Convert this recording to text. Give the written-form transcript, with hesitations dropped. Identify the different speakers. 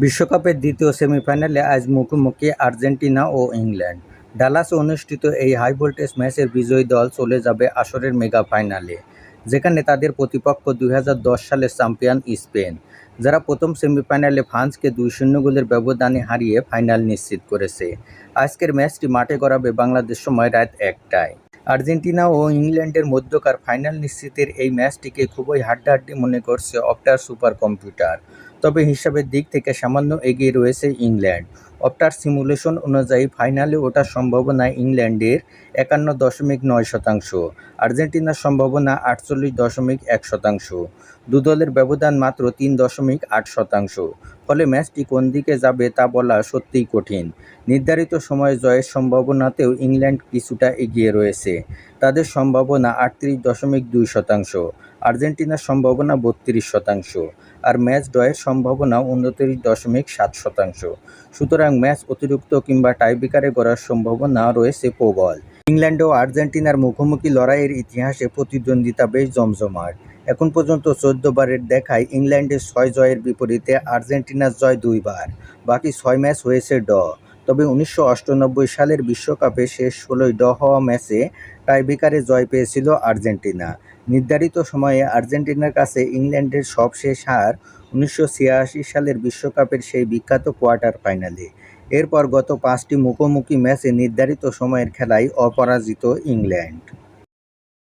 Speaker 1: বিশ্বকাপের দ্বিতীয় সেমিফাইনালে আজ মুখোমুখি আর্জেন্টিনা ও ইংল্যান্ড। ডালাসে অনুষ্ঠিত এই হাই ভোল্টেজ ম্যাচের বিজয়ী দল চলে যাবে আসরের মেগা ফাইনালে, যেখানে তাদের প্রতিপক্ষ 2010 সালের চ্যাম্পিয়ন স্পেন, যারা প্রথম সেমিফাইনালে ফ্রান্সকে 2-0 গোলের ব্যবধানে হারিয়ে ফাইনাল নিশ্চিত করেছে। আজকের ম্যাচটি মাঠে গড়াবে বাংলাদেশ সময় রাত 1টায়। আর্জেন্টিনা ও ইংল্যান্ডের মধ্যকার ফাইনাল নিশ্চিতের এই ম্যাচটিকে খুবই হাড্ডাহাড্ডি মনে করছে অপটার সুপার কম্পিউটার। তবে হিসাবের দিক থেকে সামান্য এগিয়ে রয়েছে ইংল্যান্ড। অপটার সিমুলেশন অনুযায়ী ফাইনালে ওঠার সম্ভাবনা ইংল্যান্ডের 51.9%, আর্জেন্টিনার সম্ভাবনা 48.1%। দুদলের ব্যবধান মাত্র 3.8%। ফলে ম্যাচটি কোন দিকে যাবে তা বলা সত্যিই কঠিন। নির্ধারিত সময়ে জয়ের সম্ভাবনাতেও ইংল্যান্ড কিছুটা এগিয়ে রয়েছে। তাদের সম্ভাবনা 38.2%, আর্জেন্টিনার সম্ভাবনা 32%, আর ম্যাচ ড্রয়ের সম্ভাবনা 29.7%। সুতরাং ম্যাচ অতিরিক্ত কিংবা টাইব্রেকারে গড়ার সম্ভাবনা রয়েছে প্রবল। ইংল্যান্ড ও আর্জেন্টিনার মুখোমুখি লড়াইয়ের ইতিহাসে প্রতিদ্বন্দ্বিতা বেশ জমজমাট। এখন পর্যন্ত 14 বারের দেখায় ইংল্যান্ডের 6 জয়ের বিপরীতে আর্জেন্টিনার জয় 2 বার, বাকি 6 ম্যাচ হয়েছে ড। তবে 1998 সালের বিশ্বকাপে শেষ 16ই ড হওয়া ম্যাচে টাইব্রেকারে জয় পেয়েছিল আর্জেন্টিনা। নির্ধারিত সময়ে আর্জেন্টিনার কাছে ইংল্যান্ডের সবশেষ হার 1986 সালের বিশ্বকাপের সেই বিখ্যাত কোয়ার্টার ফাইনালে। এরপর গত 5টি মুখোমুখি ম্যাচে নির্ধারিত সময়ের খেলায় অপরাজিত ইংল্যান্ড।